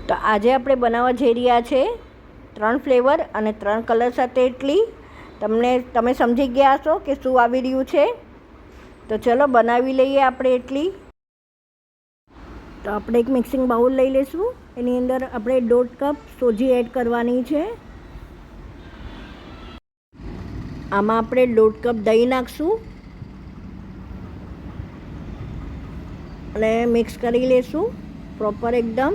તો આજે આપણે બનાવવા જઈ રહ્યા છે 3 ફ્લેવર અને 3 કલર સાથે ઇડલી. તમે સમજી ગયા હશો કે શું આવી રહ્યું છે. તો ચલો બનાવી લઈએ આપણે ઇડલી. તો આપણે એક મિક્સિંગ બાઉલ લઈ લઈશું. એની અંદર આપણે 1.5 કપ સોજી એડ કરવાની છે. આમાં આપણે 1.5 કપ દહીં નાખશું અને મિક્સ કરી લઈશું પ્રોપર એકદમ.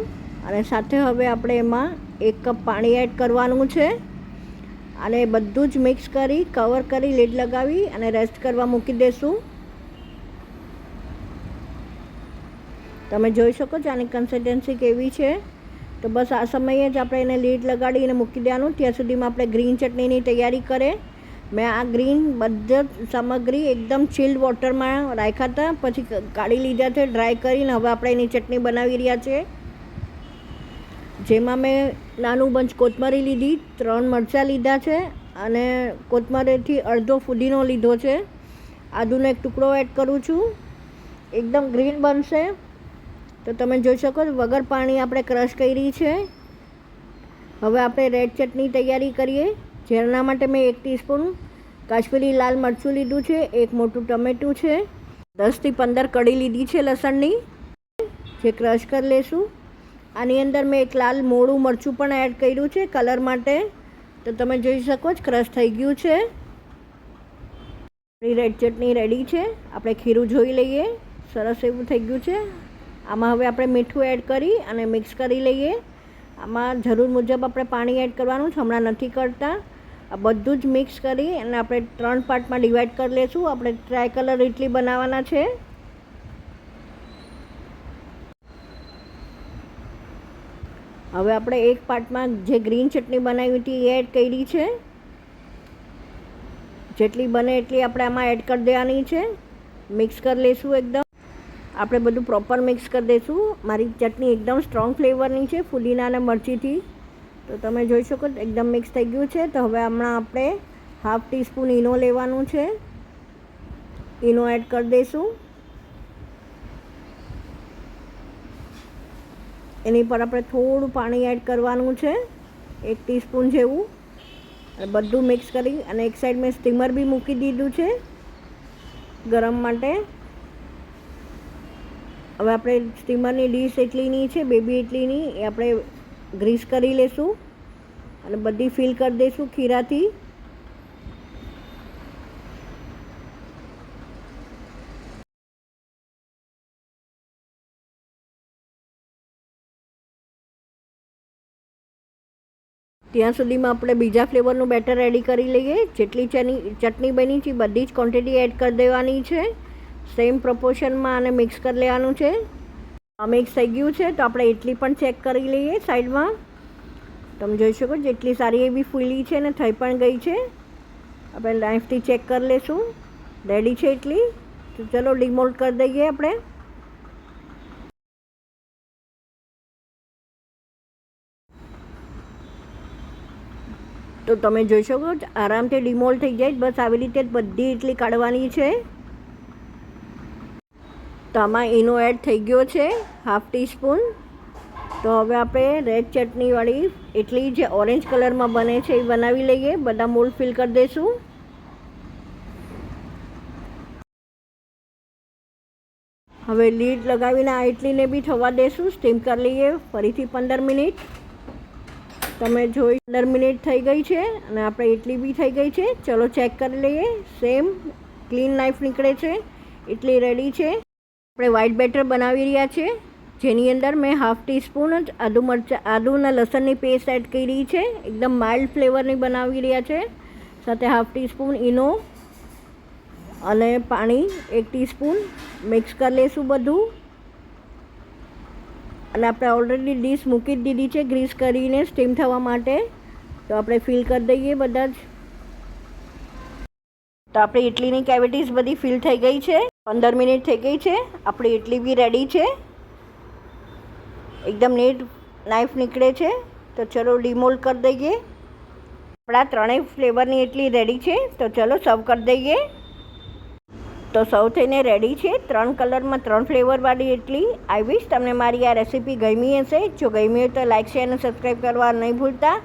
અને સાથે હવે આપણે એમાં 1 કપ પાણી એડ કરવાનું છે અને બધું જ મિક્સ કરી કવર કરી લીડ લગાવી અને રેસ્ટ કરવા મૂકી દઈશું. તમે જોઈ શકો છો આની કન્સિસ્ટન્સી કેવી છે. તો બસ આ સમયે જ આપણે એને લીડ લગાડીને મૂકી દેવાનું. ત્યાં સુધીમાં આપણે ગ્રીન ચટણીની તૈયારી કરે. મેં આ ગ્રીન બધા સામગ્રી એકદમ ચિલ્ડ વોટરમાં રાખ્યા હતા, પછી કાઢી લીધા છે ડ્રાય કરીને. હવે આપણે એની ચટણી બનાવી રહ્યા છે. જેમાં મેં નાનું બંચ કોથમરી લીધી, 3 મરચાં લીધા છે અને કોથમરીથી અડધો ફુદીનો લીધો છે. આદુનો એક ટુકડો એડ કરું છું. એકદમ ગ્રીન બનશે. તો તમે જોઈ શકો છો વગર પાણી આપણે ક્રશ કરી છે. હવે આપણે રેડ ચટણી તૈયારી કરીએ. જેના માટે મેં 1 ટીસ્પૂન કાશ્મીરી લાલ મરચું લીધું છે, 1 મોટું ટમેટું છે, 10 થી 15 કળી લીધી છે લસણની, જે ક્રશ કરી લેશું. આની અંદર મેં એક લાલ મોળું મરચું પણ એડ કર્યું છે કલર માટે. તો તમે જોઈ શકો છો ક્રશ થઈ ગયું છે. રેડ ચટણી રેડી છે. આપણે ખીરું જોઈ લઈએ. સરસ એવું થઈ ગયું છે. આમાં હવે આપણે મીઠું એડ કરી અને મિક્સ કરી લઈએ. આમાં જરૂર મુજબ આપણે પાણી એડ કરવાનું છે, હમણાં નથી કરતા. આ બધું જ મિક્સ કરી અને આપણે 3 પાર્ટમાં ડિવાઈડ કરી લઈશું. આપણે ટ્રાય કલર ઇડલી બનાવવાના છે. હવે આપણે એક પાર્ટમાં જે ગ્રીન ચટણી બનાવી હતી એ એડ કરી છે. જેટલી બને એટલી આપણે આમાં એડ કરી દેવાની છે. મિક્સ કરી લઈશું એકદમ. આપણે બધું પ્રોપર મિક્સ કરી દઈશું. મારી ચટણી એકદમ સ્ટ્રોંગ ફ્લેવરની છે ફુદીના અને મરચીથી. તો તમે જોઈ શકો એકદમ મિક્સ થઈ ગયું છે. તો હવે હમણાં આપણે 1/2 ટીસ્પૂન ઈનો લેવાનું છે. ઈનો એડ કરી દઈશું. એની પર આપણે થોડું પાણી એડ કરવાનું છે, 1 ટીસ્પૂન જેવું. અને બધું મિક્સ કરી અને એક સાઈડ મેં સ્ટીમર બી મૂકી દીધું છે ગરમ માટે. હવે આપણે સ્ટીમરની ડીશ ઇડલીની છે, બેબી ઇડલીની, એ આપણે ગ્રીસ કરી લઈશું અને બધી ફિલ કરી દઈશું ખીરાથી. ત્યાં સુધીમાં આપણે બીજા ફ્લેવરનું બેટર રેડી કરી લઈએ. જેટલી ચટણી બની છે બધી જ ક્વોન્ટિટી એડ કરી દેવાની છે. સેમ પ્રપોર્શનમાં આને મિક્સ કરી લેવાનું છે. મિક્સ થઈ ગયું છે. તો આપણે ઇડલી પણ ચેક કરી લઈએ સાઈડમાં. તમે જોઈ શકો જેટલી સારી એવી ફૂલી છે ને થઈ પણ ગઈ છે. આપણે નાઇફથી ચેક કરી લઈશું. રેડી છે ઇડલી. તો ચલો ડિમોલ્ડ કરી દઈએ આપણે. તો તમે જોઈ શકો આરામથી ડિમોલ્ડ થઈ જાય. બસ આવી રીતે બધી ઇડલી કાઢવાની છે. તો આમાં ઈનો એડ થઈ ગયો છે 1/2 ટીસ્પૂન. તો હવે આપણે રેડ ચટણીવાળી ઇડલી જે ઓરેન્જ કલરમાં બને છે એ બનાવી લઈએ. બધા મોલ્ડ ફિલ કરી દઈશું. હવે લીડ લગાવીને આ ઇડલીને બી થવા દઈશું. સ્ટીમ કરી લઈએ ફરીથી 15 મિનિટ. તમે જોઈ 15 મિનિટ થઈ ગઈ છે અને આપણે ઇડલી બી થઈ ગઈ છે. ચલો ચેક કરી લઈએ. સેમ ક્લીન નાઇફ નીકળે છે. ઇડલી રેડી છે. આપણે વ્હાઈટ બેટર બનાવી રહ્યા છે, જેની અંદર મેં 1/2 ટીસ્પૂન જ આદુ અને લસણની પેસ્ટ એડ કરી છે. એકદમ માઇલ્ડ ફ્લેવરની બનાવી રહ્યા છે. સાથે 1/2 ટીસ્પૂન ઈનો અને પાણી 1 ટીસ્પૂન મિક્સ કરી લઈશું બધું. અને આપણે ઓલરેડી ડીશ મૂકી જ દીધી છે ગ્રીસ કરીને સ્ટીમ થવા માટે. તો આપણે ફિલ કરી દઈએ બધા જ. તો આપણી ઇડલીની કેવિટીઝ બધી ફિલ થઈ ગઈ છે. 15 મિનિટ થઈ ગઈ છે. આપણી ઇડલી બી રેડી છે. એકદમ નીટ નાઇફ નીકળે છે. તો ચલો ડિમોલ્ડ કરી દઈએ. આપણા 3 ફ્લેવરની ઇડલી રેડી છે. તો ચલો સર્વ કરી દઈએ. તો સૌ થઈને રેડી છે. 3 કલરમાં 3 ફ્લેવરવાળી ઇડલી. આઈ વિશ તમને મારી આ રેસીપી ગમી હશે. જો ગમી હોય તો લાઇક શેર અને સબસ્ક્રાઈબ કરવા નહીં ભૂલતા.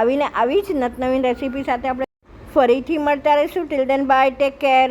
આવી જ નવીન રેસીપી સાથે આપણે ફરીથી મળતા રહીશું. Till then bye, take care.